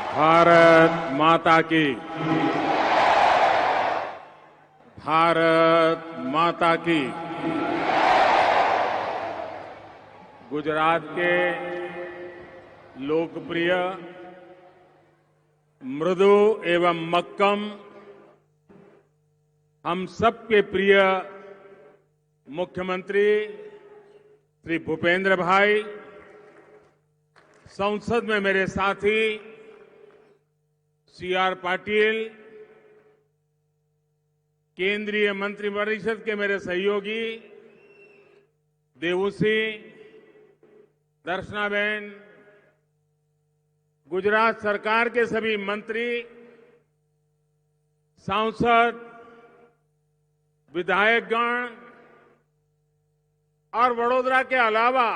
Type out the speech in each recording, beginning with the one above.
भारत माता की। भारत माता की। गुजरात के लोकप्रिय, मृदु एवं मक्कम, हम सबके प्रिय मुख्यमंत्री श्री भूपेंद्र भाई, संसद में मेरे साथी सीआर पाटिल, केंद्रीय मंत्रिपरिषद के मेरे सहयोगी देवुसी, दर्शनाबेन, गुजरात सरकार के सभी मंत्री, सांसद, विधायकगण और वडोदरा के अलावा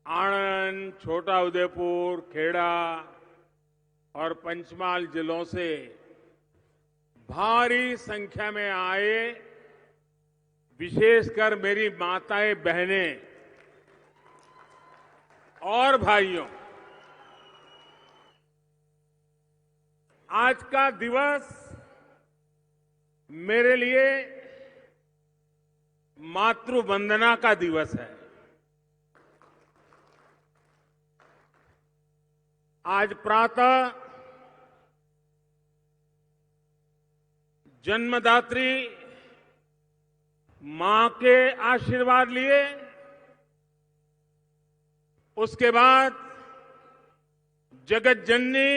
आणंद, छोटा उदेपुर, खेड़ा और पंचमहाल जिलों से भारी संख्या में आए विशेषकर मेरी माताएं, बहनें और भाइयों, आज का दिवस मेरे लिए मातृ वंदना का दिवस है। आज प्रातः जन्मदात्री मां के आशीर्वाद लिए, उसके बाद जगत जननी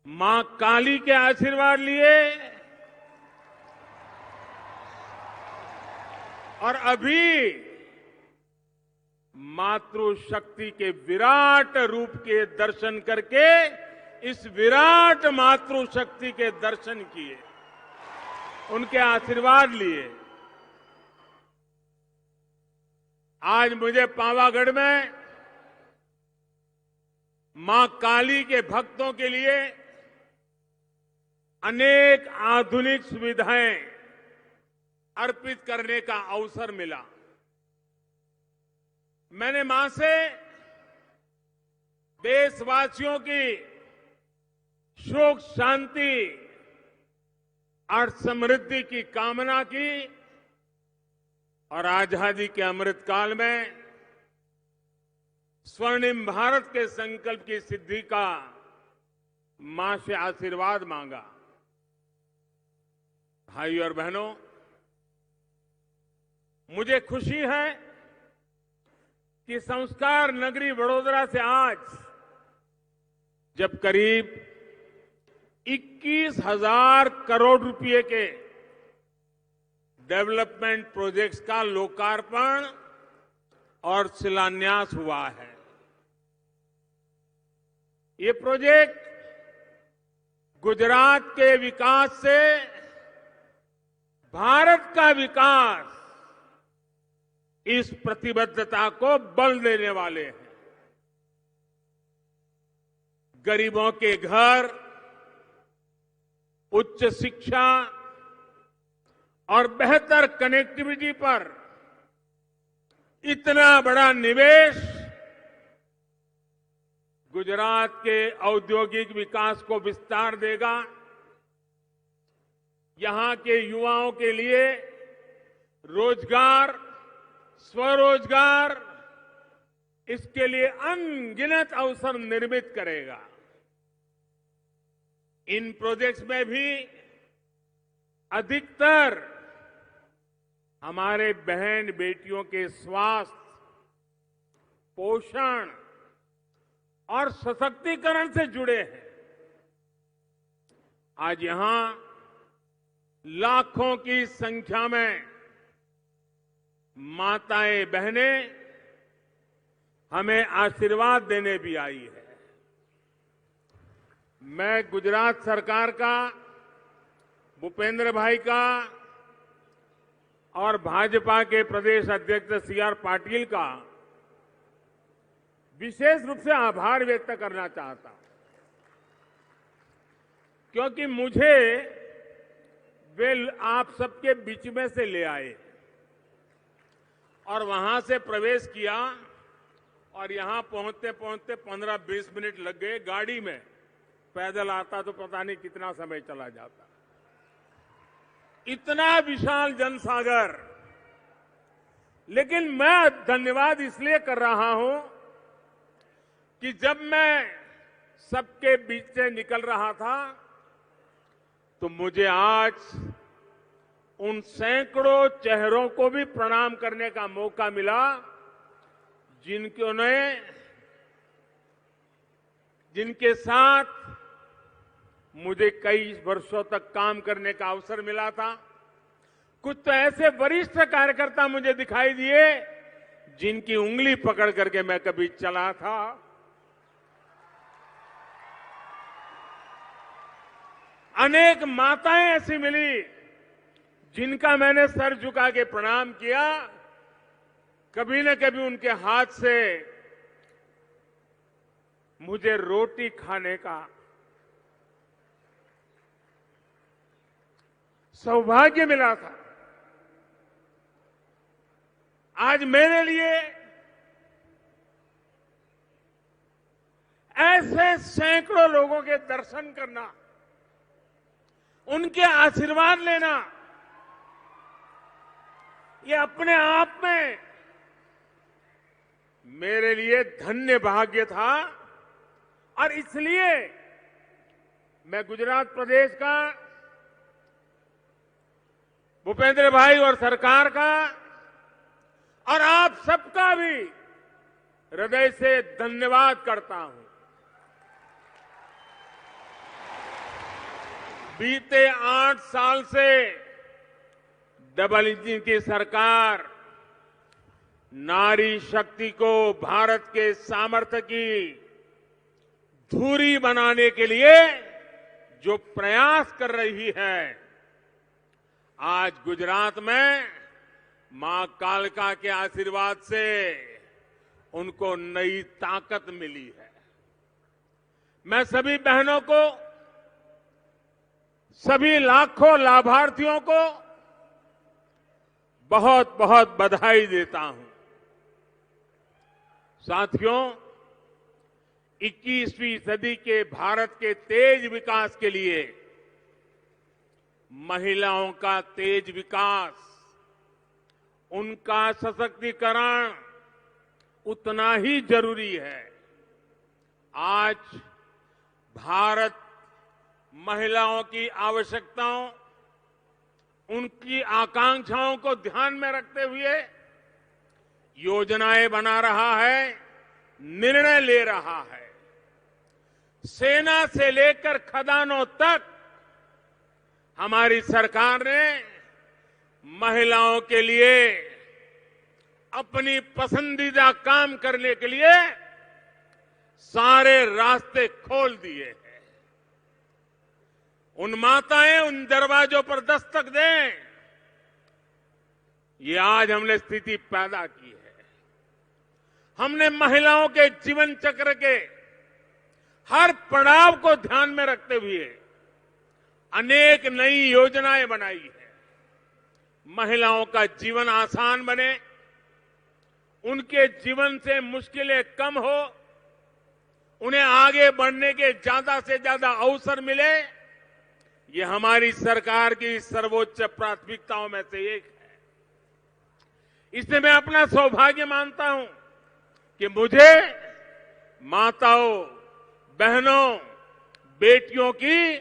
मां काली के आशीर्वाद लिए और अभी मातृशक्ति के विराट रूप के दर्शन करके इस विराट मातृशक्ति के दर्शन किए, उनके आशीर्वाद लिए। आज मुझे पावागढ़ में मां काली के भक्तों के लिए अनेक आधुनिक सुविधाएं अर्पित करने का अवसर मिला। मैंने मां से देशवासियों की सुख, शांति और समृद्धि की कामना की और आजादी के अमृत काल में स्वर्णिम भारत के संकल्प की सिद्धि का मां से आशीर्वाद मांगा। भाई और बहनों, मुझे खुशी है कि संस्कार नगरी वडोदरा से आज जब करीब 21,000 करोड़ रुपए के डेवलपमेंट प्रोजेक्ट्स का लोकार्पण और शिलान्यास हुआ है। ये प्रोजेक्ट गुजरात के विकास से भारत का विकास, इस प्रतिबद्धता को बल देने वाले हैं। गरीबों के घर, उच्च शिक्षा और बेहतर कनेक्टिविटी पर इतना बड़ा निवेश गुजरात के औद्योगिक विकास को विस्तार देगा। यहां के युवाओं के लिए रोजगार, स्वरोजगार, इसके लिए अनगिनत अवसर निर्मित करेगा। इन प्रोजेक्ट्स में भी अधिकतर हमारे बहन बेटियों के स्वास्थ्य, पोषण और सशक्तिकरण से जुड़े हैं। आज यहां लाखों की संख्या में माताएं, बहनें हमें आशीर्वाद देने भी आई है। मैं गुजरात सरकार का, भूपेंद्र भाई का और भाजपा के प्रदेश अध्यक्ष सीआर पाटिल का विशेष रूप से आभार व्यक्त करना चाहता हूं, क्योंकि मुझे वे आप सबके बीच में से ले आए और वहां से प्रवेश किया और यहां पहुंचते पहुंचते 15-20 मिनट लग गए गाड़ी में। पैदल आता तो पता नहीं कितना समय चला जाता। इतना विशाल जनसागर। लेकिन मैं धन्यवाद इसलिए कर रहा हूं कि जब मैं सबके बीच से निकल रहा था तो मुझे आज उन सैकड़ों चेहरों को भी प्रणाम करने का मौका मिला जिनके साथ मुझे कई वर्षों तक काम करने का अवसर मिला था। कुछ तो ऐसे वरिष्ठ कार्यकर्ता मुझे दिखाई दिए जिनकी उंगली पकड़ करके मैं कभी चला था। अनेक माताएं ऐसी मिली जिनका मैंने सर झुका के प्रणाम किया। कभी न कभी उनके हाथ से मुझे रोटी खाने का सौभाग्य मिला था। आज मेरे लिए ऐसे सैकड़ों लोगों के दर्शन करना, उनके आशीर्वाद लेना, ये अपने आप में मेरे लिए धन्य भाग्य था। और इसलिए मैं गुजरात प्रदेश का, भूपेंद्र भाई और सरकार का और आप सबका भी हृदय से धन्यवाद करता हूं। बीते 8 साल से डबल इंजन की सरकार नारी शक्ति को भारत के सामर्थ्य की धुरी बनाने के लिए जो प्रयास कर रही है, आज गुजरात में मां कालका के आशीर्वाद से उनको नई ताकत मिली है। मैं सभी बहनों को, सभी लाखों लाभार्थियों को बहुत बहुत बधाई देता हूं। साथियों, 21वीं सदी के भारत के तेज विकास के लिए महिलाओं का तेज विकास, उनका सशक्तिकरण उतना ही जरूरी है। आज भारत महिलाओं की आवश्यकताओं, उनकी आकांक्षाओं को ध्यान में रखते हुए योजनाएं बना रहा है, निर्णय ले रहा है। सेना से लेकर खदानों तक हमारी सरकार ने महिलाओं के लिए अपनी पसंदीदा काम करने के लिए सारे रास्ते खोल दिए हैं। उन माताएं उन दरवाजों पर दस्तक दें, ये आज हमने स्थिति पैदा की है। हमने महिलाओं के जीवन चक्र के हर पड़ाव को ध्यान में रखते हुए अनेक नई योजनाएं बनाई है। महिलाओं का जीवन आसान बने, उनके जीवन से मुश्किलें कम हो, उन्हें आगे बढ़ने के ज्यादा से ज्यादा अवसर मिले, ये हमारी सरकार की सर्वोच्च प्राथमिकताओं में से एक है। इससे मैं अपना सौभाग्य मानता हूं कि मुझे माताओं, बहनों, बेटियों की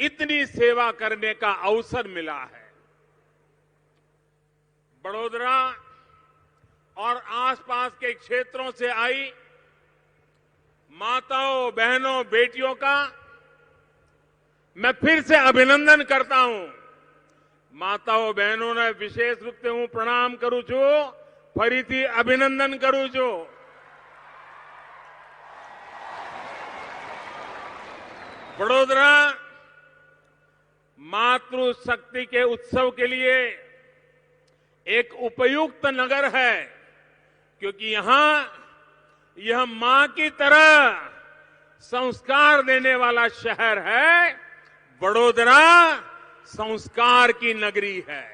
इतनी सेवा करने का अवसर मिला है। बड़ोदरा और आसपास के क्षेत्रों से आई माताओं, बहनों, बेटियों का मैं फिर से अभिनंदन करता हूं। माताओं, बहनों ने विशेष रूप से हूं प्रणाम करूं छू, फरीथी अभिनंदन करूं छू। बड़ोदरा मातृशक्ति के उत्सव के लिए एक उपयुक्त नगर है, क्योंकि यहां यह मां की तरह संस्कार देने वाला शहर है। बड़ोदरा संस्कार की नगरी है।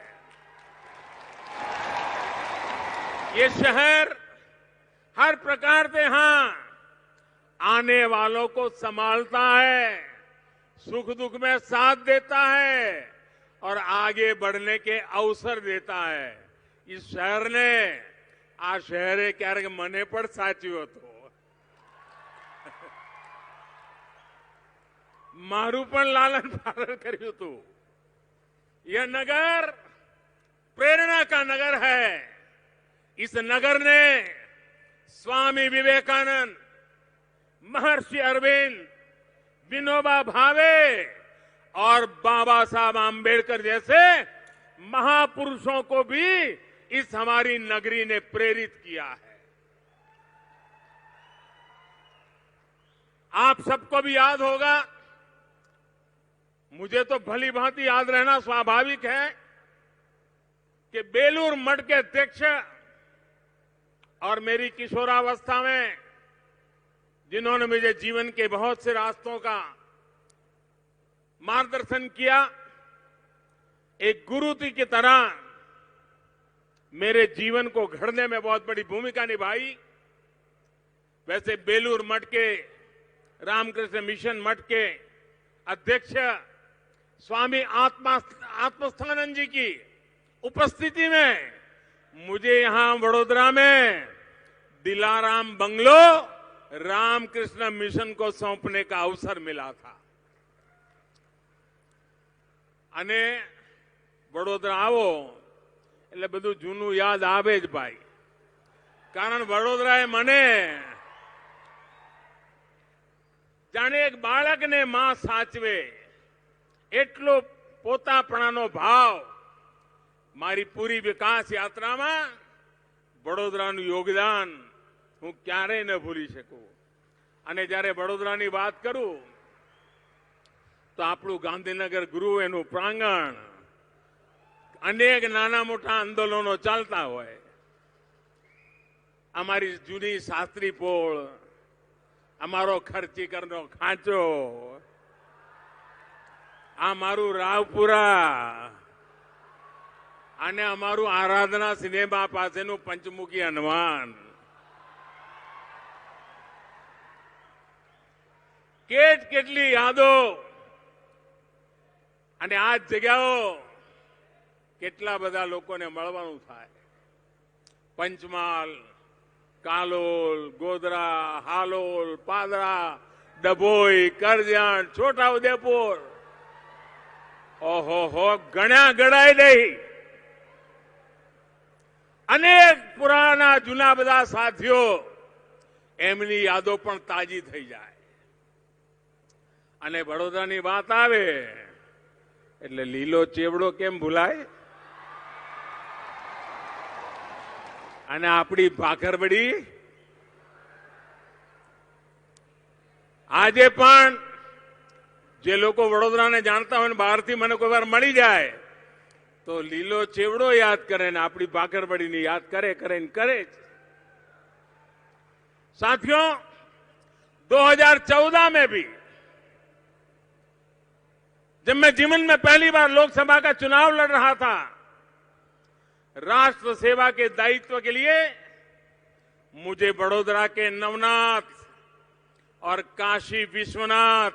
ये शहर हर प्रकार से यहां आने वालों को संभालता है, सुख दुख में साथ देता है और आगे बढ़ने के अवसर देता है। इस शहर ने आ शहरे क्यारेक मने पण साच्यो હતો। मारू पण लालन पालन कर्યું હતું। यह नगर प्रेरणा का नगर है। इस नगर ने स्वामी विवेकानंद, महर्षि अरविंद, विनोबा भावे और बाबा साहब आम्बेडकर जैसे महापुरुषों को भी इस हमारी नगरी ने प्रेरित किया है। आप सबको भी याद होगा, मुझे तो भली भांति याद रहना स्वाभाविक है कि बेलूर मठ के अध्यक्ष और मेरी किशोरावस्था में जिन्होंने मुझे जीवन के बहुत से रास्तों का मार्गदर्शन किया, एक गुरु की तरह मेरे जीवन को घड़ने में बहुत बड़ी भूमिका निभाई। वैसे बेलूर मठ के रामकृष्ण मिशन मठ के अध्यक्ष स्वामी आत्मस्थानंद जी की उपस्थिति में मुझे यहां वडोदरा में दिलाराम बंगलो रामकृष्ण मिशन को सौंपने का अवसर मिला था। અને વડોદરા આવો એટલે બધું જૂનું યાદ આવે જ ભાઈ, કારણ વડોદરાએ મને જાણે એક બાળકને માં સાચવે એટલો પોતાપણાનો ભાવ મારી પૂરી વિકાસ યાત્રામાં વડોદરાનું યોગદાન હું ક્યારેય ન ભૂલી શકું। અને જ્યારે વડોદરાની વાત કરું તો આપણું ગાંધીનગર ગૃહ, એનું પ્રાંગણ, અનેક નાના મોટા આંદોલનો ચાલતા હોય। અમારી જૂની શાસ્ત્રી પોળ, અમારો ખર્ચીકરનો ખાંચો, આ મારું રાવપુરા અને અમારું આરાધના સિનેમા પાસેનું પંચમુખી હનુમાન, કેટલી યાદો અને આ જગ્યાઓ કેટલા બધા લોકોને મળવાનું થાય। પંચમહાલ, કાલોલ, ગોધરા, હાલોલ, પાદરા, ડભોઈ, કરજણ, છોટાઉદેપુર, ઓહો ગણ્યા ગણાય નહીં। અનેક પુરાના જૂના બધા સાથીઓ, એમની યાદો પણ તાજી થઈ જાય। અને વડોદરાની વાત આવે એટલે લીલો ચેવડો કેમ ભૂલાય, અને આપણી ભાખરવડી આજે પણ જે લોકો વડોદરાને જાણતા હોય ને બહારથી મને કોઈ વાર મળી જાય તો લીલો ચેવડો યાદ કરે ને આપણી ભાખરવડીને યાદ કરે જ। साथियों, 2014 में भी जब मैं जीवन में पहली बार लोकसभा का चुनाव लड़ रहा था, राष्ट्र सेवा के दायित्व के लिए मुझे वडोदरा के नवनाथ और काशी विश्वनाथ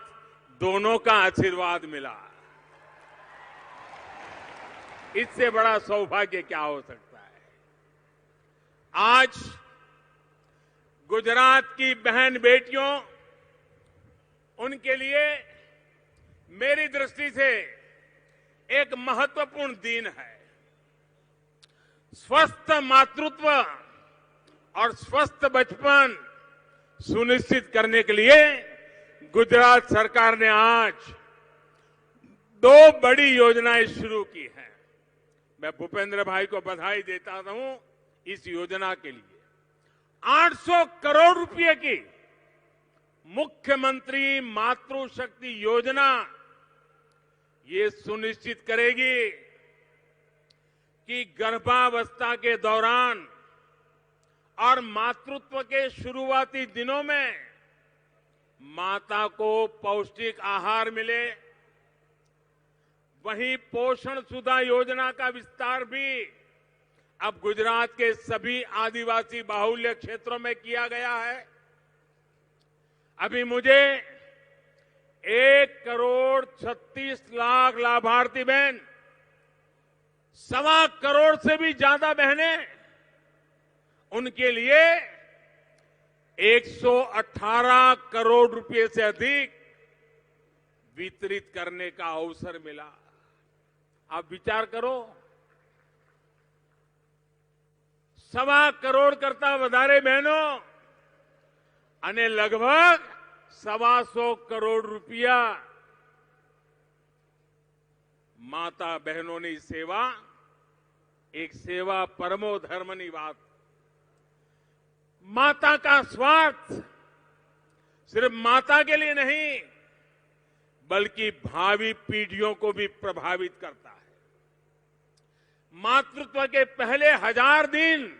दोनों का आशीर्वाद मिला। इससे बड़ा सौभाग्य क्या हो सकता है। आज गुजरात की बहन बेटियों, उनके लिए मेरी दृष्टि से एक महत्वपूर्ण दिन है। स्वस्थ मातृत्व और स्वस्थ बचपन सुनिश्चित करने के लिए गुजरात सरकार ने आज 2 बड़ी योजनाएं शुरू की हैं। मैं भूपेंद्र भाई को बधाई देता हूं इस योजना के लिए। 800 करोड़ रुपए की मुख्यमंत्री मातृशक्ति योजना ये सुनिश्चित करेगी कि गर्भावस्था के दौरान और मातृत्व के शुरुआती दिनों में माता को पौष्टिक आहार मिले। वहीं पोषण सुधा योजना का विस्तार भी अब गुजरात के सभी आदिवासी बाहुल्य क्षेत्रों में किया गया है। अभी मुझे 1,36,00,000 लाभार्थी बहन, 1.25 करोड़ से भी ज्यादा बहनें, उनके लिए 118 करोड़ रुपए से अधिक वितरित करने का अवसर मिला। आप विचार करो, 1.25 करोड़ करता વધારે બહેનો અને લગભગ 125 કરોડ રૂપિયા માતા બહેનોની સેવા, एक सेवा परमो धर्मની વાત। माता का स्वार्थ सिर्फ माता के लिए नहीं, बल्कि भावी पीढ़ियों को भी प्रभावित करता है। मातृत्व के पहले 1000 दिन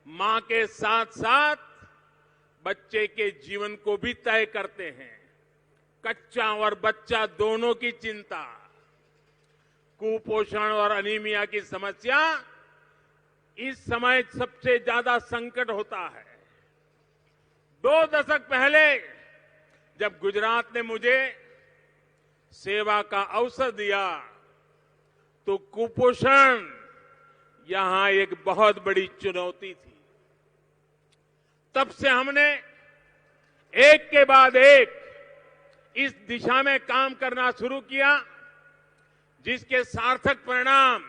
मां के साथ साथ बच्चे के जीवन को भी तय करते हैं। कच्चा और बच्चा दोनों की चिंता, कुपोषण और अनीमिया की समस्या इस समय सबसे ज्यादा संकट होता है। 2 दशक पहले जब गुजरात ने मुझे सेवा का अवसर दिया तो कुपोषण यहां एक बहुत बड़ी चुनौती थी। तब से हमने एक के बाद एक इस दिशा में काम करना शुरू किया, जिसके सार्थक परिणाम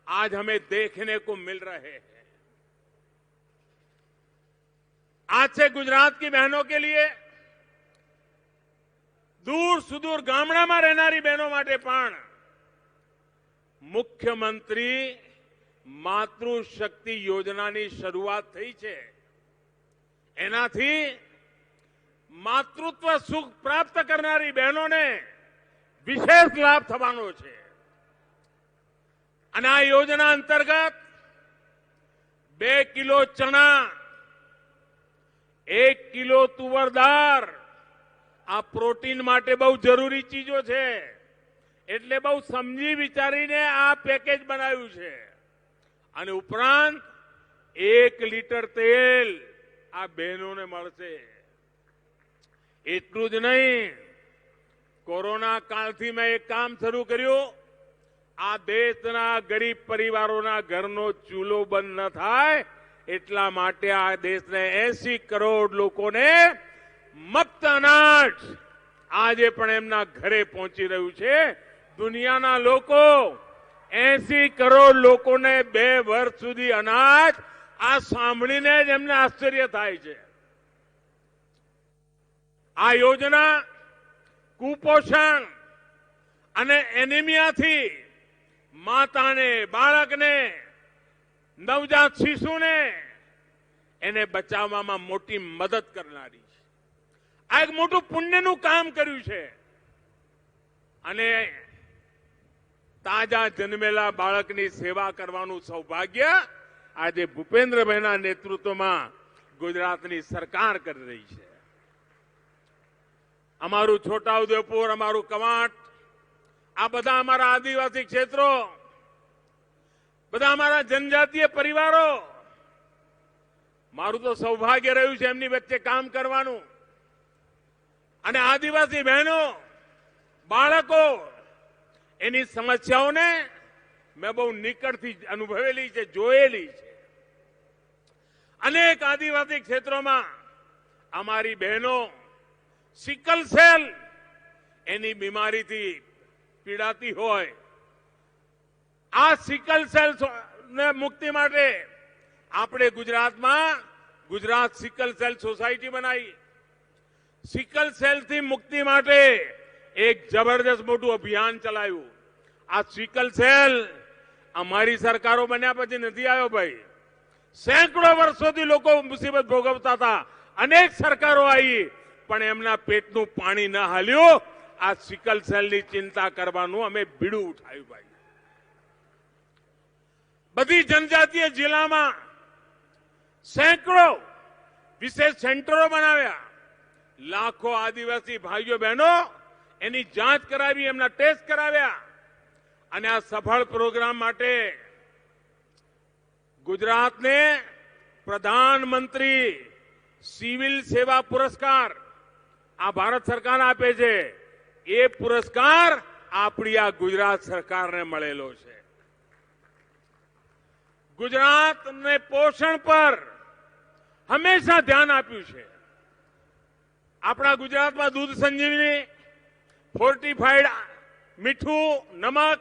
आज हमें देखने को मिल रहे हैं। आज से गुजरात की बहनों के लिए दूर सुदूर ગામડામાં રહેનારી બહેનો માટે પણ મુખ્યમંત્રી માતૃશક્તિ યોજનાની શરૂઆત થઈ છે। એનાથી માતૃત્વ સુખ પ્રાપ્ત કરનારી બહેનોને વિશેષ લાભ થવાનો છે। અને આ યોજના અંતર્ગત 2 કિલો ચણા, 1 કિલો તુવર દાળ, આ પ્રોટીન માટે બહુ જરૂરી ચીજો છે, એટલે બહુ સમજી વિચારીને આ પેકેજ બનાવ્યું છે। અને ઉપરાંત 1 લીટર તેલ આ બહેનોને મળશે। એટલું જ નહીં, કોરોના કાળથી મેં એક કામ શરૂ કર્યું, આ દેશના ગરીબ પરિવારોના ઘરનો ચૂલો બંધ ન થાય એટલા માટે આ દેશને 80 કરોડ લોકોને મફત અનાજ આજે પણ એમના ઘરે પહોંચી રહ્યું છે। દુનિયાના લોકો 80 કરોડ લોકોને 2 વર્ષ સુધી અનાજ, આ સાંભળીને જ એમને આશ્ચર્ય થાય છે। આ યોજના કુપોષણ અને એનિમિયાથી માતાને, બાળકને, નવજાત શિશુને એને બચાવવામાં મોટી મદદ કરનારી છે। આ એક મોટું પુણ્યનું કામ કર્યું છે। અને તાજા જન્મેલા બાળકની સેવા કરવાનું સૌભાગ્ય આજે ભૂપેન્દ્રભાઈના નેતૃત્વમાં ગુજરાતની સરકાર કરી રહી છે। અમારું છોટાઉદેપુર, અમારું કવાંટ, આ બધા અમારા આદિવાસી ક્ષેત્રો, બધા અમારા જનજાતીય પરિવારો, મારું તો સૌભાગ્ય રહ્યું છે એમની વચ્ચે કામ કરવાનું। અને આદિવાસી બહેનો, બાળકો, એની સમસ્યાઓને મેં બહુ નિકટથી અનુભવેલી છે, જોયેલી છે। અનેક આદિવાસી ક્ષેત્રોમાં અમારી બહેનો સિકલ સેલ એની બીમારીથી પીડાતી હોય, આ સિકલ સેલ ને મુક્તિ માટે આપણે ગુજરાતમાં ગુજરાત સિકલ સેલ સોસાયટી બનાવી। સિકલ સેલથી મુક્તિ માટે એક જબરદસ્ત મોટું અભિયાન ચલાવ્યું। આ સિકલ સેલ અમારી સરકારો બન્યા પછી નથી આવ્યો ભાઈ। સેંકડો વર્ષોથી લોકો મુસીબત ભોગવતા હતા, અનેક સરકારો આવી પણ એમના પેટનું પાણી ન હાલ્યું। આ સિકલ સેલની ચિંતા કરવાનું અમે બીડું ઉઠાવ્યું ભાઈ। બધી જનજાતીય જિલ્લામાં સેંકડો વિશેષ સેન્ટરો બનાવ્યા। લાખો આદિવાસી ભાઈઓ બહેનો એની જાંચ કરાવી, એમના ટેસ્ટ કરાવ્યા। અને આ સફળ પ્રોગ્રામ માટે गुजरात ने प्रधानमंत्री સિવિલ સેવા પુરસ્કાર આ ભારત સરકાર આપે છે. એ પુરસ્કાર આપણી આ ગુજરાત સરકારને મળેલો છે. ગુજરાતને પોષણ પર હંમેશા ધ્યાન આપ્યું છે. આપણા ગુજરાતમાં દૂધ સંજીવની, ફોર્ટિફાઈડ મીઠું, નમક,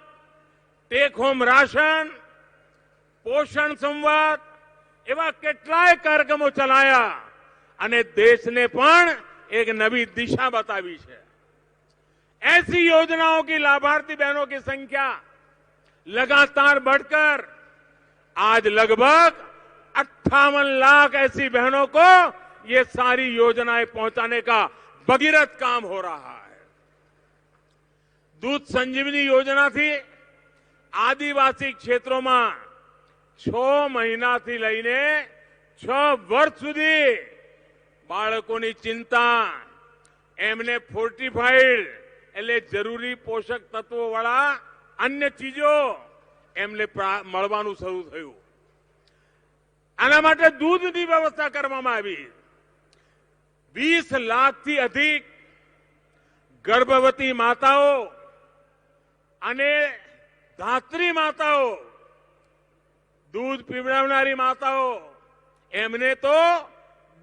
ટેક હોમ રાશન, પોષણ સંવાદ એવા કેટલાય કાર્યક્રમો ચલાયા અને देश ने પણ एक नवी दिशा बतावी है. ऐसी योजनाओं की लाभार्थी बहनों की संख्या लगातार बढ़कर आज लगभग 58 लाख ऐसी बहनों को ये सारी योजनाएं पहुंचाने का भगीरथ काम हो रहा है. दूध संजीवनी योजना थी आदिवासी क्षेत्रों में 6 महीना थी लईने 6 वर्ष सुधी બાળકોની ચિંતા, એમને ફોર્ટિફાઈડ એટલે જરૂરી પોષક તત્વોવાળા અન્ય ચીજો એમને મળવાનું શરૂ થયું. આના માટે દૂધની વ્યવસ્થા કરવામાં આવી. 20 લાખથી અધિક ગર્ભવતી માતાઓ અને ધાત્રી માતાઓ, દૂધ પીવડાવનારી માતાઓ, એમને તો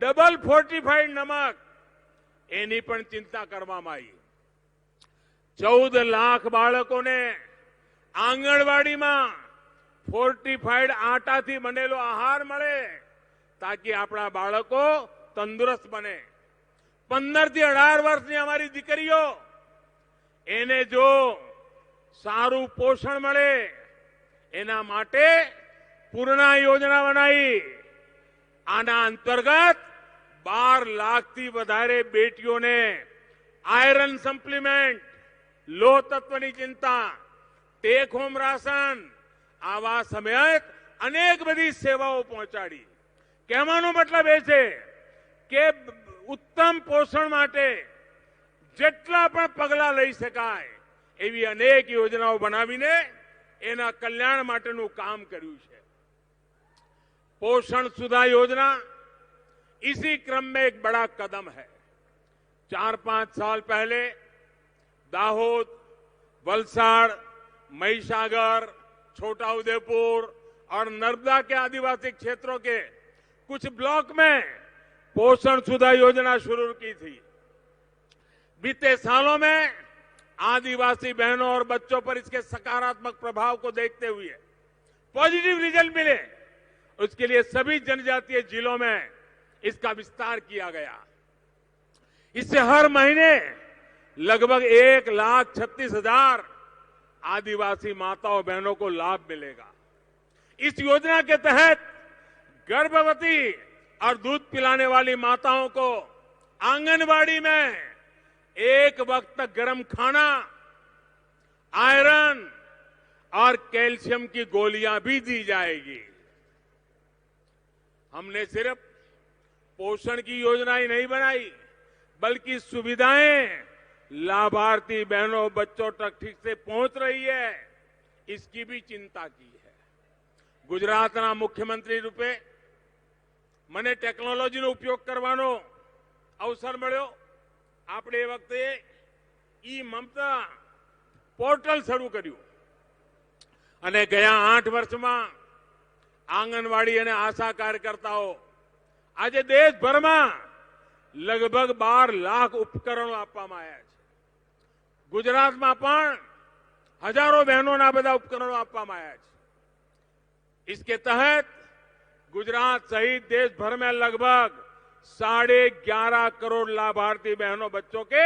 ડબલ ફોર્ટિફાઈડ નમક એની પણ ચિંતા કરવામાં આવી. 14 લાખ બાળકોને આંગણવાડીમાં ફોર્ટિફાઈડ આટાથી બનેલો આહાર મળે તાકી આપણા બાળકો તંદુરસ્ત બને. 15 થી 18 વર્ષની અમારી દીકરીઓ એને જો સારું પોષણ મળે એના માટે પૂર્ણા યોજના બનાવી. આના અંતર્ગત 12 લાખથી વધારે બેટીઓને આયરન સપ્લિમેન્ટ, લોહ તત્વની ચિંતા, ટેક હોમ રાશન આવા સમેત અનેક બધી સેવાઓ પહોંચાડી. કહેવાનો મતલબ એ છે કે ઉત્તમ પોષણ માટે જેટલા પણ પગલાં લઈ શકાય એવી અનેક યોજનાઓ બનાવીને એના કલ્યાણ માટેનું કામ કર્યું છે. पोषण सुधा योजना इसी क्रम में एक बड़ा कदम है. 4-5 साल पहले दाहोद, वलसाड़, महिसागर, छोटा उदेपुर और नर्मदा के आदिवासी क्षेत्रों के कुछ ब्लॉक में पोषण सुधा योजना शुरू की थी. बीते सालों में आदिवासी बहनों और बच्चों पर इसके सकारात्मक प्रभाव को देखते हुए पॉजिटिव रिजल्ट मिले. उसके लिए सभी जनजातीय जिलों में इसका विस्तार किया गया. इससे हर महीने लगभग 1,36,000 आदिवासी माताओं बहनों को लाभ मिलेगा. इस योजना के तहत गर्भवती और दूध पिलाने वाली माताओं को आंगनबाड़ी में एक वक्त तक गर्म खाना, आयरन और कैल्शियम की गोलियां भी दी जाएगी. हमने सिर्फ पोषण की योजना ही नहीं बनाई बल्कि सुविधाएं लाभार्थी बहनों बच्चों तक ठीक से पहुंच रही है इसकी भी चिंता की है. गुजरातना मुख्यमंत्री रूपे મને ટેકનોલોજીનો ઉપયોગ કરવાનો અવસર મળ્યો. આપણે એ વખતે ઈ મમતા પોર્ટલ શરૂ કર્યું અને ગયા 8 વર્ષમાં આંગણવાડી અને આશા કાર્યકર્તાઓ આજે દેશભરમાં લગભગ 12 લાખ ઉપકરણો આપવામાં આવ્યા છે. ગુજરાતમાં પણ હજારો બહેનોના બધા ઉપકરણો આપવામાં આવ્યા છે. इसके तहत गुजरात सहित देश भर में लगभग 11.5 करोड़ लाभार्थी बहनों बच्चों के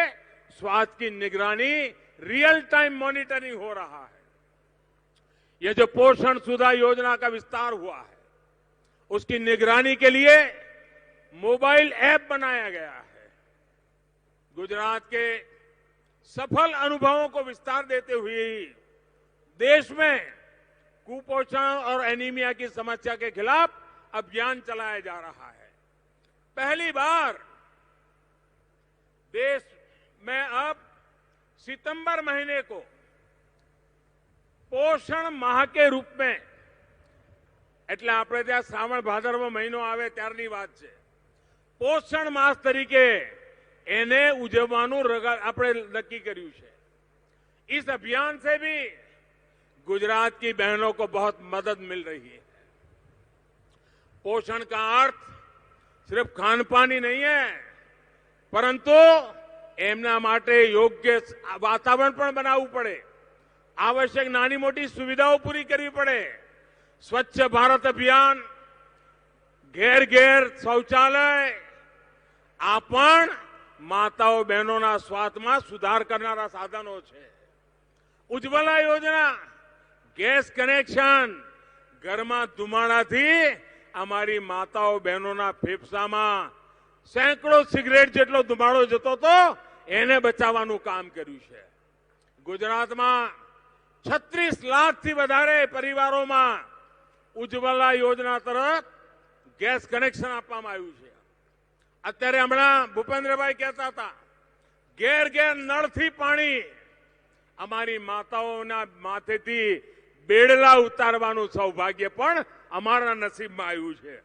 स्वास्थ्य की निगरानी रियल टाइम मॉनिटरिंग हो रहा है. ये जो पोषण सुधा योजना का विस्तार हुआ है उसकी निगरानी के लिए मोबाइल ऐप बनाया गया है. गुजरात के सफल अनुभवों को विस्तार देते हुए देश में कुपोषण और एनीमिया की समस्या के खिलाफ अभियान चलाया जा रहा है. पहली बार देश में अब सितंबर महीने को पोषण माह के रूप में એટલે આપણે ત્યાં શ્રાવણ ભાદરવો મહિનો આવે ત્યારની વાત છે. પોષણ માસ તરીકે એને ઉજવવાનું આપણે નક્કી કર્યું છે. इस अभियान से भी गुजरात की बहनों को बहुत मदद मिल रही है. पोषण का अर्थ सिर्फ खान पान ही नहीं है, परंतु एमना माटे योग्य वातावरण पण बनावવું પડે, आवश्यक नानी मोटी सुविधाओं पूरी करवी पड़े. स्वच्छ भारत अभियान, घेर घेर शौचालय आ पण माताओं बहनों स्वास्थ्य में सुधार करनारा साधनों छे. उज्ज्वला योजना, गैस कनेक्शन, घर में धुमाड़ाथी अमारी माताओं बहनों फेफसा में सैकड़ों सिगरेट जेटलो धुमाड़ो जतो तो एने बचाववानुं काम कर्युं छे. गुजरात में 36 लाख थी वधारे परिवारों में उज्ज्वला योजना तरफ गैस कनेक्शन आपवामां आव्युं छे. अत्यारे हमणां भूपेन्द्रभाई कहता था, घेर घेर नळथी पाणी अमारी माताओना माथेथी बेड़ला उतारवानुं सौभाग्य पण अमारा नसीबमां आव्युं छे.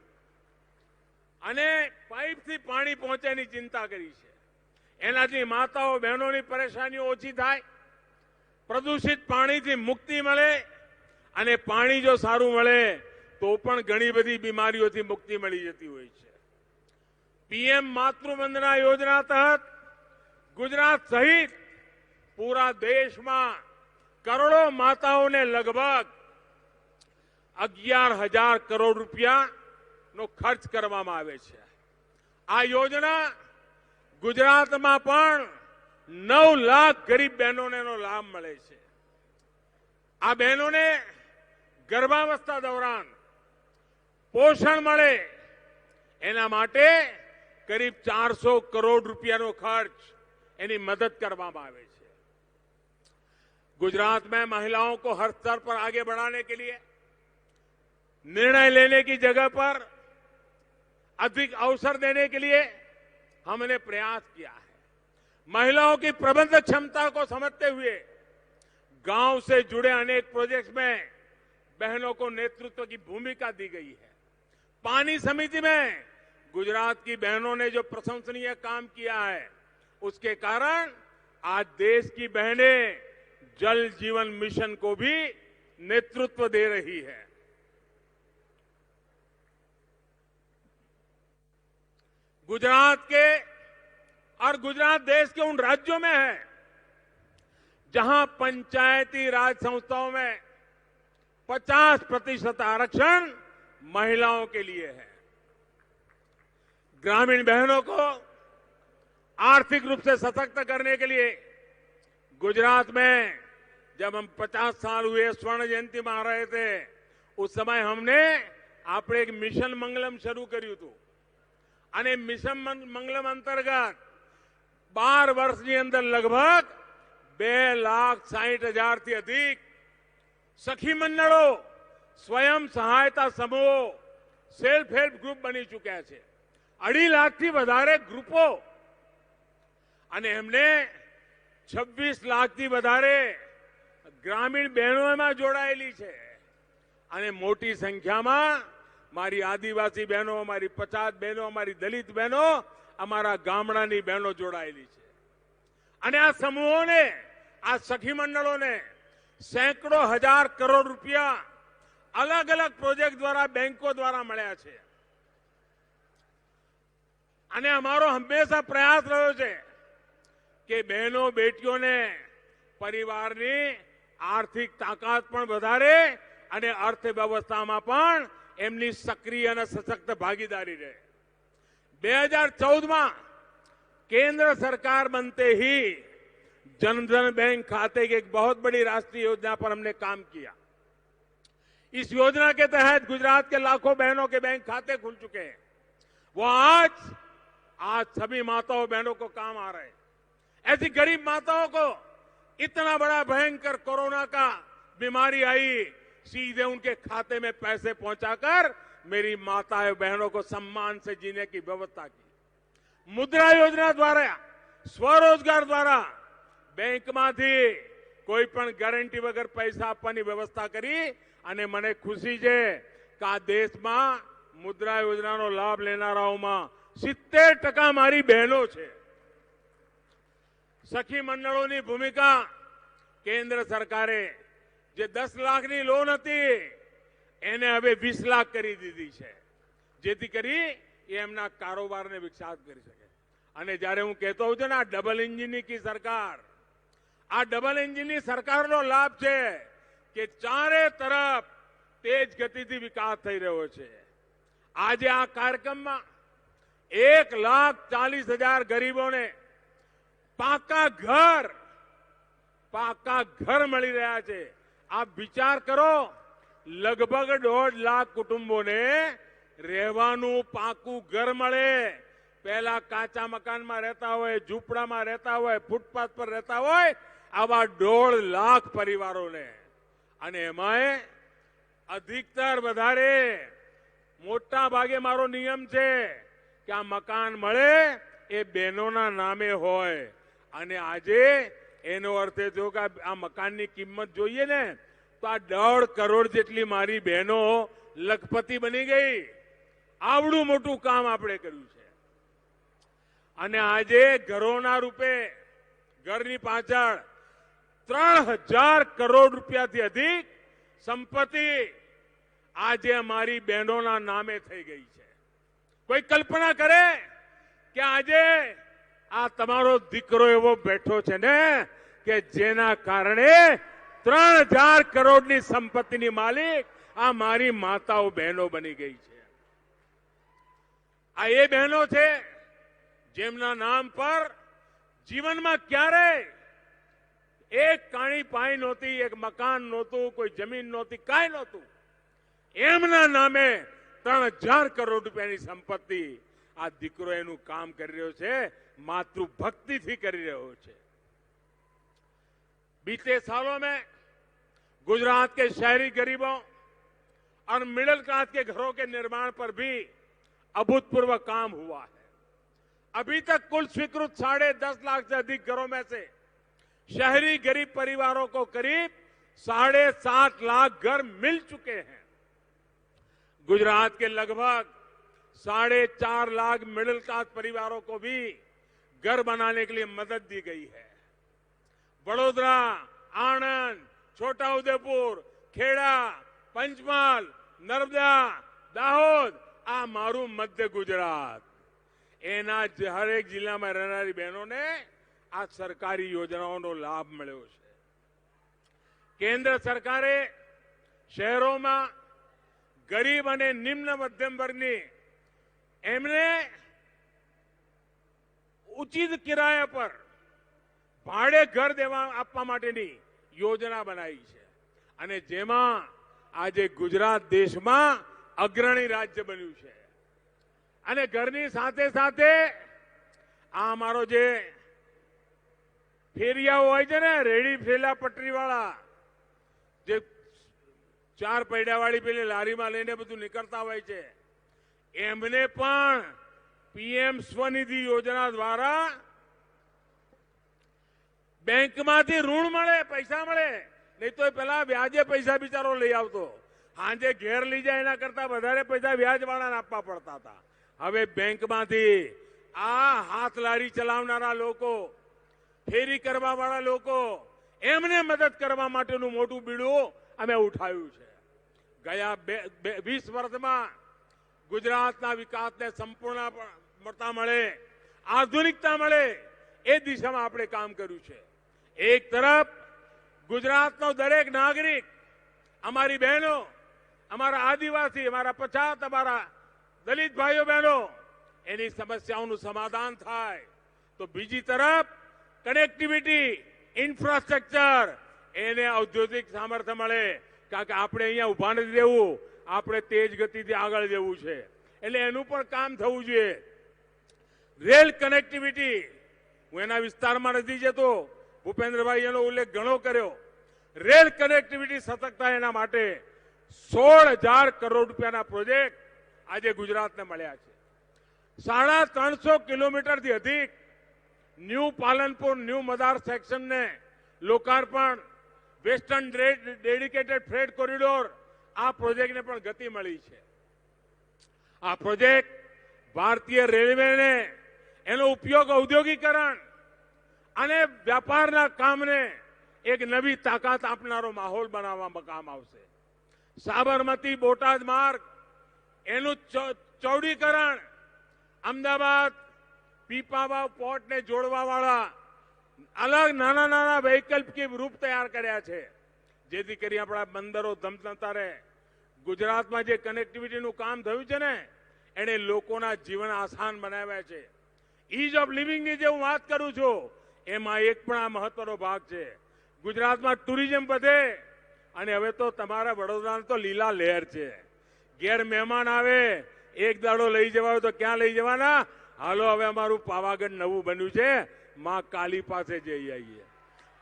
अने पाइपथी पाणी पहोंचेनी चिंता करी छे. एनाथी माताओ बहनोनी परेशानीओ ओછી थाय, प्रदूषित पाणीथी मुक्ति मळे अने पाणी जो सारुं मळे तो पण घणी बधी बीमारीओथी मुक्ति मळी जती होय छे. पीएम मातृवंदना योजना तहत गुजरात सहित पूरा देश में करोड़ों माताओं ने लगभग 11,000 करोड़ रुपया नो खर्च करवामां आवे छे. आ योजना गुजरात में पण 9 लाख गरीब बहनों ने लाभ मळे छे. आ बहनों ने गर्भावस्था दौरान पोषण मळे एना माटे करीब 400 करोड़ रुपयानो खर्च एनी मदद करवामां आवे छे. गुजरात में महिलाओं को हर स्तर पर आगे बढ़ाने के लिए निर्णय लेने की जगह पर अधिक अवसर देने के लिए हमने प्रयास किया है. महिलाओं की प्रबंध क्षमता को समझते हुए गांव से जुड़े अनेक प्रोजेक्ट्स में बहनों को नेतृत्व की भूमिका दी गई है. पानी समिति में गुजरात की बहनों ने जो प्रशंसनीय काम किया है, उसके कारण आज देश की बहनें जल जीवन मिशन को भी नेतृत्व दे रही है. गुजरात के और गुजरात देश के उन राज्यों में है जहां पंचायती राज संस्थाओं में 50% आरक्षण महिलाओं के लिए है. ग्रामीण बहनों को आर्थिक रूप से सशक्त करने के लिए गुजरात में जब हम 50 साल हुए स्वर्ण जयंती में आ रहे थे, उस समय हमने આપણે એક મિશન મંગલમ શરૂ કર્યું હતું અને મિશન મંગલમ અંતર્ગત 12 વર્ષની અંદર લગભગ 2,60,000 થી अधिक સખી મંડળો, સ્વયં સહાયતા સમૂહો, સેલ્ફ હેલ્પ ગ્રુપ બની ચૂક્યા છે. 2.5 લાખથી વધારે ગ્રુપો અને એમને 26 લાખથી વધારે ગ્રામીણ બહેનો એમાં જોડાયેલી છે. અને મોટી સંખ્યામાં મારી આદિવાસી બહેનો, અમારી પછાત બહેનો, અમારી દલિત બહેનો, અમારા ગામડાની બહેનો જોડાયેલી છે. અને આ સમૂહોને, આ સખી મંડળોને સેંકડો હજાર કરોડ રૂપિયા अलग अलग प्रोजेक्ट द्वारा बैंकों द्वारा મળ્યા છે. અને અમારો હંમેશા પ્રયાસ રહ્યો છે કે બહેનો બેટીઓને પરિવારની આર્થિક તાકાત પણ વધારે અને અર્થવ્યવસ્થામાં પણ એમની સક્રિય અને સશક્ત ભાગીદારી રહે. 2014 में केंद्र सरकार बनते ही जनधन बैंक खाते की एक बहुत बड़ी राष्ट्रीय योजना पर हमने काम किया. इस योजना के तहत गुजरात के लाखों बहनों के बैंक खाते खुल चुके हैं. वो आज सभी माताओं बहनों को काम आ रहे हैं. ऐसी गरीब माताओं को इतना बड़ा भयंकर कोरोना का बीमारी आई, सीधे उनके खाते में पैसे पहुंचाकर मेरी माताएं बहनों को सम्मान से जीने की व्यवस्था की. मुद्रा योजना द्वारा, स्वरोजगार द्वारा बैंक मांथी कोई पण गारंटी वगर पैसा आपवानी व्यवस्था करी. અને મને ખુશી છે કે આ દેશમાં મુદ્રા યોજનાનો લાભ લેનારાઓમાં 70% મારી બહેનો છે. સખી મંડળોની ભૂમિકા કેન્દ્ર સરકારે જે 10 લાખની લોન હતી એને હવે 20 લાખ કરી દીધી છે, જેથી કરી એ એમના કારોબારને વિકસાવ કરી શકે. અને જ્યારે હું કહેતો હોઉં છું ને આ ડબલ એન્જિનની કી સરકાર, આ ડબલ એન્જિનની સરકારનો લાભ છે કે ચારે તરફ તેજ ગતિથી વિકાસ થઈ રહ્યો છે. આજે આ કાર્યક્રમમાં 1,40,000 ગરીબોને પાકા ઘર મળી રહ્યા છે. આપ વિચાર કરો, લગભગ 1.5 લાખ કુટુંબોને રહેવાનું પાકું ઘર મળે. પહેલા કાચા મકાનમાં રહેતા હોય, ઝૂંપડામાં રહેતા હોય, ફૂટપાથ પર રહેતા હોય, આવા 1.5 લાખ પરિવારોને. અને એમાંય અધિકતર વધારે મોટા ભાગે મારો નિયમ છે કે આ મકાન મળે એ બહેનોના નામે હોય. અને આજે એનો અર્થ એ થયો કે આ મકાનની કિંમત જોઈએ ને તો આ 1.5 કરોડ જેટલી મારી બહેનો લખપતિ બની ગઈ. આવડું મોટું કામ આપણે કર્યું છે. અને આજે ઘરોના રૂપે ઘરની પાછળ 3,000 કરોડ રૂપિયાથી અધિક સંપત્તિ આજે અમારી બહેનોના નામે થઈ ગઈ છે. કોઈ કલ્પના કરે કે આજે આ તમારો દીકરો એવો બેઠો છે ને કે જેના કારણે 3,000 કરોડની સંપત્તિની માલિક આ મારી માતાઓ બહેનો બની ગઈ છે. આ એ બહેનો છે જેમના નામ પર જીવનમાં ક્યારેય એક કાણી પાઈ નહોતી, એક મકાન નહોતું, કોઈ જમીન નહોતી, કાંઈ નહોતું. એમના નામે 3,000 કરોડ રૂપિયાની સંપત્તિ આ દીકરો એનું કામ કરી રહ્યો છે, मातृभक्ति कर रहे हो छे। बीते सालों में गुजरात के शहरी गरीबों और मिडिल क्लास के घरों के निर्माण पर भी अभूतपूर्व काम हुआ है। अभी तक कुल स्वीकृत 10.5 लाख से अधिक घरों में से शहरी गरीब परिवारों को करीब 7.5 लाख घर मिल चुके हैं। गुजरात के लगभग 4.5 लाख मिडिल क्लास परिवारों को भी घर बनाने के लिए मदद दी गई है। वडोदरा, आणंद, छोटा उदेपुर, खेड़ा, पंचमहाल, नर्मदा, दाहोद आ मारू मध्य गुजरात एना हरेक जिला में रहनारी बहनों ने आ सरकारी योजनाओं लाभ मळ्यो छे। केन्द्र सरकारे शहरों में गरीब और निम्न मध्यम वर्गनी एमने उचित किराया पर भाड़े घर देवा आपवा माटेनी योजना बनाई है अने जेमा आजे गुजरात देश में अग्रणी राज्य बन्यु छे। अने घरनी साथे साथे आ मारो जे फेरिया होय छे ने रेडी ठेला पटरी वाला जे 4 पैड़ा वाली पेली लारी में लईने बधुं निकलता होय छे एमने पण पीएम स्वनिधि योजना द्वारा बैंक मांथी ऋण मळे, पैसा मळे, नहीं तो पेला व्याजे पैसा बिचारो लई आवतो, हांजे घेर लई जाय एना करता वधारे पैसा व्याज वाळाने आपवा पड़ता था। हवे बैंक मांथी आ हाथ लारी चलावनारा लोको, फेरी करवा वाळा लोको एमने मदद करवा माटेनुं मोटुं बीडું अमे उठाव्યું છે। गया 20 वर्षमां गुजरातना विकासने संपूर्णता मळे, आधुनिकता मळे ए दिशामां आपणे काम कर्युं छे। एक तरफ गुजरातनो दरेक नागरिक, अमारी बहनों, अमारा आदिवासी, अमारा पछात, अमारा दलित भाईओ बहनों एनी समस्याओं समाधान थाय तो बीजी तरफ कनेक्टिविटी, इंफ्रास्ट्रक्चर एने औद्योगिक सामर्थ्य मळे कारण के आपणे अहींया उभा नथी रहेवुं, आपणे तेज गतिथी आगळ जवुं छे એટલે એનું પણ કામ થવું જોઈએ। રેલ કનેક્ટિવિટી હું એના વિસ્તારમાં નથી જતો, ભૂપેન્દ્રભાઈ એનો ઉલ્લેખ ઘણો કર્યો। રેલ કનેક્ટિવિટી સતત થાય એના માટે 16,000 કરોડ રૂપિયાના પ્રોજેક્ટ આજે ગુજરાતને મળ્યા છે। 350 કિલોમીટરથી अधिक ન્યૂ પાલનપુર ન્યૂ મદાર સેક્શનને લોકાર્પણ, વેસ્ટર્ન ડેડિકેટેડ ફ્રેટ કોરિડોર આ પ્રોજેક્ટને પણ ગતિ મળી છે. આ પ્રોજેક્ટ ભારતીય રેલવેને એનો ઉપયોગ ઔદ્યોગિકરણ અને વ્યાપારના કામને એક નવી તાકાત આપનારો માહોલ બનાવવામાં કામ આવશે. સાબરમતી બોટાદ માર્ગ એનું ચૌડીકરણ, અમદાવાદ પીપાવાવ પોર્ટને જોડવા વાળા અલગ નાના નાના વૈકલ્પિક રૂપ તૈયાર કર્યા છે, જેથી કરી આપણા બંદરો ધમધમતા રહે. ગુજરાતમાં જે કનેક્ટિવિટીનું કામ થયું છે ને, એને લોકોના જીવન આસાન બનાવ્યા છે. ઇઝ ઓફ લિવિંગની જે હું વાત કરું છું, એમાં એક પણ આ મહત્વનો ભાગ છે. ગુજરાતમાં ટુરિઝમ વધે અને હવે તો તમારા વડોદરાની તો લીલા લહેર છે. ઘેર મહેમાન આવે, એક દાડો લઈ જવા હોય તો ક્યાં લઈ જવાના? હાલો હવે અમારું પાવાગઢ નવું બન્યું છે, માં કાલી પાસે જઈ આવીએ.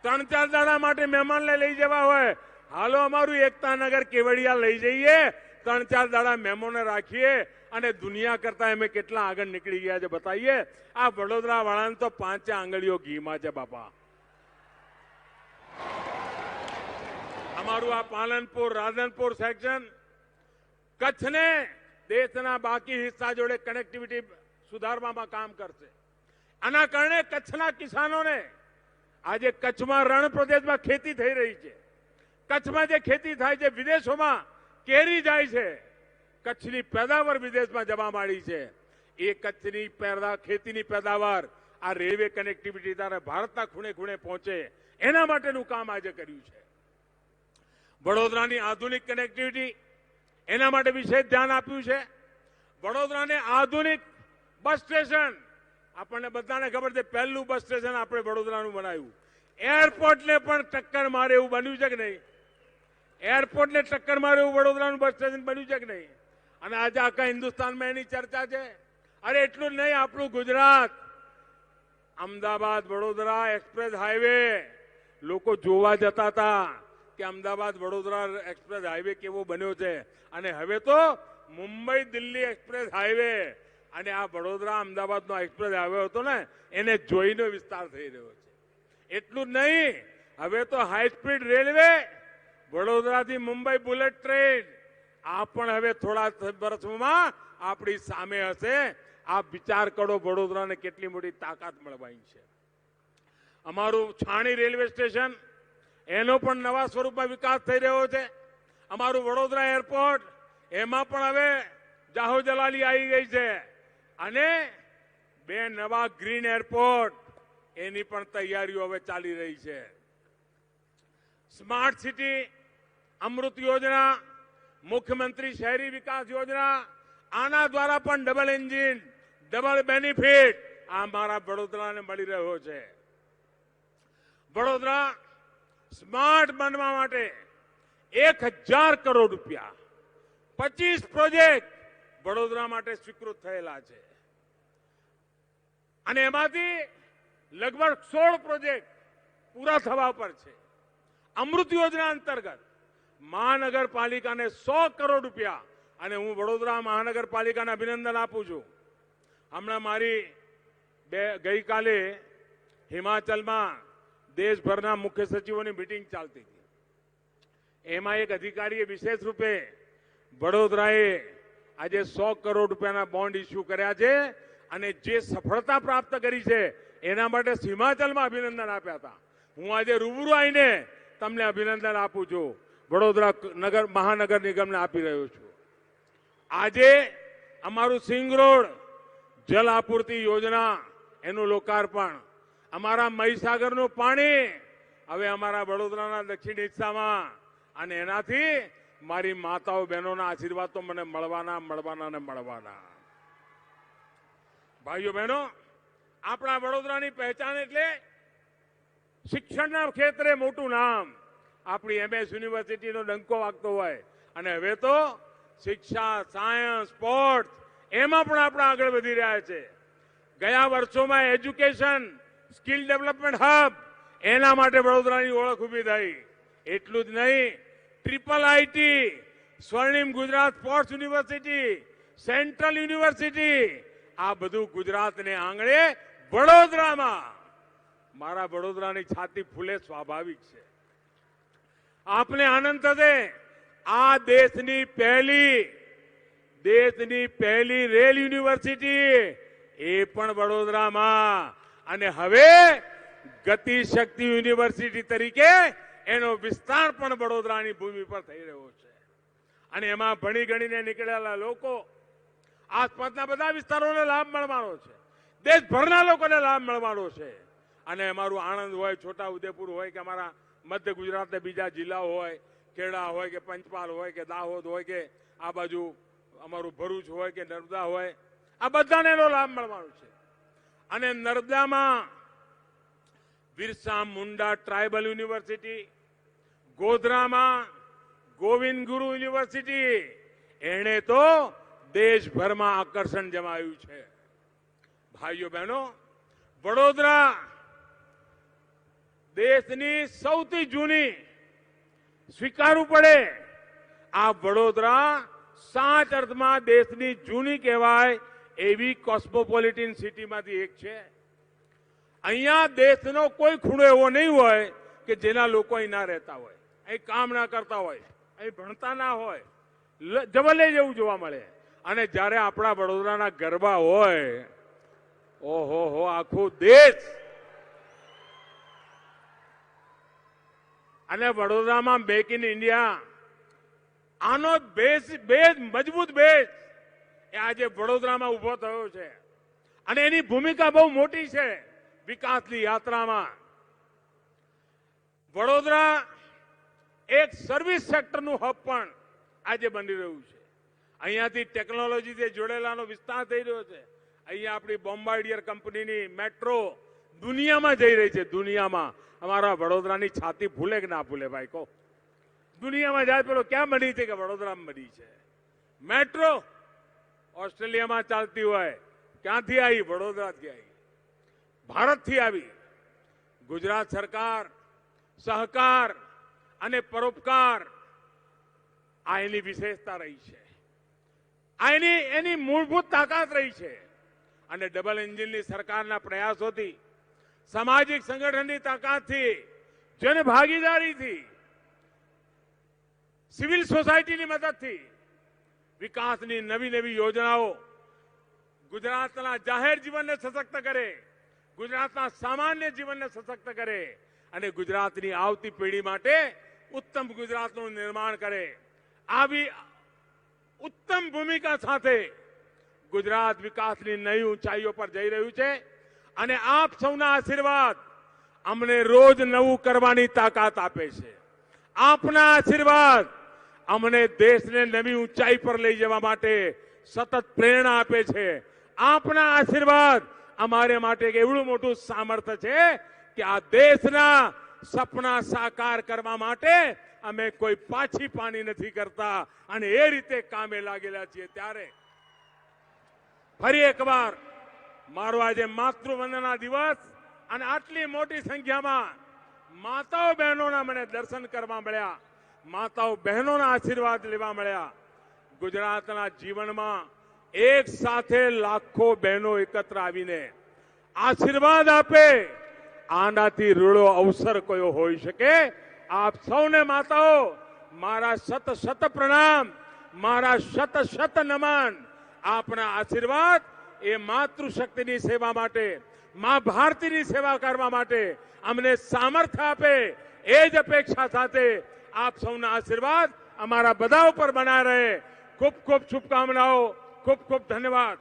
3-4 દાડા માટે મહેમાનને લઈ જવા હોય, હાલો અમારું એકતાનગર કેવડિયા લઈ જઈએ, 3-4 દાડા મહેમાનને રાખીએ અને દુનિયા કરતા અમે કેટલા આગળ નીકળી ગયા છે બતાવીએ. આ વડોદરા વાળાને તો 5 આંગળીઓ ઘીમાં છે બાપા. અમારું આ પાલનપુર રાધનપુર સેક્શન કચ્છને દેશના બાકી હિસ્સા જોડે કનેક્ટિવિટી સુધારવામાં કામ કરશે. આના કારણે કચ્છના કિસાનોને આજે કચ્છમાં રણ પ્રદેશમાં ખેતી થઈ રહી છે. કચ્છમાં જે ખેતી થાય છે, વિદેશોમાં કેરી જાય છે, કચ્છની પેદાવાર વિદેશમાં જવા માંડી છે. એ કચ્છની ખેતીની પેદાવાર આ રેલવે કનેક્ટિવિટી દ્વારા ભારતના ખૂણે ખૂણે પહોંચે, એના માટેનું કામ આજે કર્યું છે. વડોદરાની આધુનિક કનેક્ટિવિટી, એના માટે વિશેષ ધ્યાન આપ્યું છે. વડોદરાને આધુનિક બસ સ્ટેશન, આપણને બધાને ખબર છે પહેલું બસ સ્ટેશન આપણે વડોદરાનું બનાવ્યું. એરપોર્ટને પણ ટક્કર મારે એવું બન્યું છે કે નહીં? એરપોર્ટને ટક્કર મારે એવું વડોદરાનું બસ સ્ટેશન બન્યું છે કે નહીં? અને આજે આખા હિન્દુસ્તાનમાં એની ચર્ચા છે. અરે એટલું જ નહીં, આપણું ગુજરાત અમદાવાદ વડોદરા એક્સપ્રેસ હાઈવે લોકો જોવા જતા હતા કે અમદાવાદ વડોદરા એક્સપ્રેસ હાઈવે કેવો બન્યો છે. અને હવે તો મુંબઈ દિલ્હી એક્સપ્રેસ હાઈવે અને આ વડોદરા અમદાવાદનો એક્સપ્રેસ હાઈવે હતો ને, એને જોઈને વિસ્તાર થઈ રહ્યો છે. એટલું જ નહીં, હવે તો હાઈ સ્પીડ રેલવે, વડોદરાથી મુંબઈ બુલેટ ટ્રેન, આ પણ હવે થોડા વર્ષોમાં આપણી સામે હશે. આપ વિચાર કરો વડોદરાને કેટલી મોટી તાકાત મળવાની છે. અમારું છાણી રેલવે સ્ટેશન, એનો પણ નવા સ્વરૂપમાં વિકાસ થઈ રહ્યો છે. અમારું વડોદરા એરપોર્ટ, એમાં પણ હવે જાહો જલાલી આવી ગઈ છે. અને 2 નવા ગ્રીન એરપોર્ટ, એની પણ તૈયારીઓ હવે ચાલી રહી છે. સ્માર્ટ સિટી અમૃત યોજના, મુખ્યમંત્રી શહેરી વિકાસ યોજના, આના દ્વારા પણ ડબલ એન્જિન, ડબલ બેનિફિટ આ અમારા વડોદરાને મળી રહ્યો છે. વડોદરા સ્માર્ટ બનવા માટે 1000 કરોડ રૂપિયા, 25 પ્રોજેક્ટ વડોદરા માટે સ્વીકૃત થયેલા છે. અને એમાંથી લગભગ 16 પ્રોજેક્ટ પૂરા થવા પર છે. અમૃત યોજના અંતર્ગત મહાનગરપાલિકાને 100 કરોડ રૂપિયા, અને હું વડોદરા મહાનગરપાલિકાને અભિનંદન આપું છું. હમણાં મારી ગઈકાલે હિમાચલમાં દેશભરના મુખ્ય સચિવોની મિટિંગ ચાલતી હતી. એમાં એક અધિકારીએ વિશેષ રૂપે વડોદરાએ આજે 100 કરોડ રૂપિયાના બોન્ડ ઇસ્યુ કર્યા છે અને જે સફળતા પ્રાપ્ત કરી છે એના માટે હિમાચલમાં અભિનંદન આપ્યા હતા. હું આજે રૂબરૂ આવીને તમને અભિનંદન આપું છું. વડોદરા મહાનગર નિગમને આપી રહ્યો છું. આજે અમારું સિંગ રોડ જલ આપૂર્તિ યોજના, એનું લોકાર્પણ, અમારા મહીસાગરનું પાણી હવે અમારા વડોદરાના દક્ષિણ હિસ્સામાં, અને એનાથી મારી માતાઓ બહેનોના આશીર્વાદ તો મને મળવાના. ભાઈઓ બહેનો, આપણા વડોદરાની પહેચાન એટલે શિક્ષણના ક્ષેત્રે મોટું નામ. આપણી MS યુનિવર્સિટીનો ડંકો વાગતો હોય, અને હવે તો શિક્ષા, સાયન્સ, સ્પોર્ટ્સ એમાં પણ આપણે આગળ વધી રહ્યા છે. ગયા વર્ષોમાં એજ્યુકેશન સ્કિલ ડેવલપમેન્ટ હબ, એના માટે વડોદરાની ઓળખ ઊભી થઈ. એટલું જ નહીં, IIIT, સ્વર્ણિમ Gujarat sports university, central university, આ બધું ગુજરાતને આંગણે વડોદરામાં. મારા વડોદરાની છાતી ફૂલે સ્વાભાવિક છે. આપને આનંદ થશે. આ દેશની પહેલી રેલ યુનિવર્સિટી એ પણ વડોદરામાં, અને હવે ગતિશક્તિ યુનિવર્સિટી તરીકે એનો વિસ્તાર પણ વડોદરાની ભૂમિ પર થઈ રહ્યો છે. અને એમાં ભણી ગણીને નીકળેલા લોકો આસપાસના બધા વિસ્તારોને લાભ મળવાનો છે, દેશભરના લોકોને લાભ મળવાનો છે. અને અમારું આણંદ હોય, છોટા ઉદેપુર હોય કે અમારા મધ્ય ગુજરાતના બીજા જિલ્લાઓ હોય, ખેડા હોય કે પંચમહાલ હોય કે દાહોદ હોય કે આ બાજુ અમારું ભરૂચ હોય કે નર્મદા હોય, આ બધાને એનો લાભ મળવાનો છે. અને નર્મદામાં બિરસા મુંડા ટ્રાઇબલ યુનિવર્સિટી, ગોધરામાં ગોવિંદ ગુરુ યુનિવર્સિટી, એણે તો દેશભરમાં આકર્ષણ જમાવ્યું છે. ભાઈઓ બહેનો, વડોદરા દેશની સૌથી જૂની, સ્વીકારવું પડે, આ વડોદરા સાચ અર્થમાં દેશની જૂની કહેવાય એવી કોસ્મોપોલિટન સિટીમાંથી એક છે. અહીંયા દેશનો કોઈ ખૂણો એવો નહીં હોય કે જેના લોકો અહીં ના રહેતા હોય, અહીં કામ ના કરતા હોય, અહીં ભણતા ના હોય, જવલે જેવું જોવા મળે. અને જ્યારે આપણા વડોદરાના ગરબા હોય, ઓહો, આખું દેશ. અને વડોદરામાં મેક ઇન ઇન્ડિયા, આનો બેઝ મજબૂત બેઝ એ આજે વડોદરામાં ઉભો થયો છે. અને એની ભૂમિકા બહુ મોટી છે વિકાસની યાત્રામાં. વડોદરા એક સર્વિસ સેક્ટરનું હબ પણ આજે બની રહ્યું છે. અહીંયાથી ટેકનોલોજીથી જોડેલાનો વિસ્તાર થઈ રહ્યો છે. અહીંયા આપણી બોમ્બાર્ડિયર કંપનીની મેટ્રો દુનિયામાં જઈ રહી છે. દુનિયામાં અમારા વડોદરાની છાતી ભૂલે કે ના ભૂલે ભાઈ કહો. દુનિયામાં જાય પેલો ક્યાં બની છે કે વડોદરામાં બની છે. મેટ્રો ઓસ્ટ્રેલિયામાં ચાલતી હોય, ક્યાંથી આવી? વડોદરાથી આવી, ભારતથી આવી. ગુજરાત સરકાર સહકાર અને પરોપકાર આ એની વિશેષતા રહી છે, આ એની મૂળભૂત તાકાત રહી છે. અને ડબલ એન્જિનની સરકારના પ્રયાસોથી, સામાજિક સંગઠનની તાકાતથી, જનભાગીદારીથી, સિવિલ સોસાયટીની મદદથી વિકાસની નવી યોજનાઓ ગુજરાતના જાહેર જીવનને સશક્ત કરે, ગુજરાતના સામાન્ય જીવનને સશક્ત કરે અને ગુજરાતની આવતી પેઢી માટે ઉત્તમ ગુજરાતનું નિર્માણ કરે. આવી ઉત્તમ ભૂમિકા સાથે ગુજરાત વિકાસની નવી ઊંચાઈઓ પર જઈ રહ્યું છે. અને આપ સૌના આશીર્વાદ અમને રોજ નવું કરવાની તાકાત આપે છે. આપના આશીર્વાદ અમને દેશને નવી ઊંચાઈ પર લઈ જવા માટે સતત પ્રેરણા આપે છે. આપના આશીર્વાદ અમારે માટે એવડું મોટું સામર્થ્ય છે કે આ દેશના સપના સાકાર કરવા માટે અમે કોઈ પાછી પાની નથી કરતા અને એ રીતે કામે લાગેલા છીએ. ત્યારે ફરી એકવાર મારો આજે માતૃવંદના દિવસ અને આટલી મોટી સંખ્યામાં માતાઓ બહેનોના મને દર્શન કરવા મળ્યા, માતાઓ બહેનોના આશીર્વાદ લેવા મળ્યા. ગુજરાતના જીવનમાં એક સાથે લાખો બહેનો એકત્ર આવીને આશીર્વાદ આપે, આનાથી રૂડો અવસર કયો હોઈ શકે? આપ સૌને માતાઓ મારા શત પ્રણામ, મારા શત નમન. આપના આશીર્વાદ એ માતૃશક્તિની સેવા માટે, મા ભારતીની સેવા કરવા માટે અમને સામર્થ્ય આપે. એ જ અપેક્ષા સાથે આપ સૌના આશીર્વાદ અમારા બધા ઉપર બના રહે. ખૂબ ખૂબ શુભકામનાઓ, ખૂબ ખૂબ ધન્યવાદ.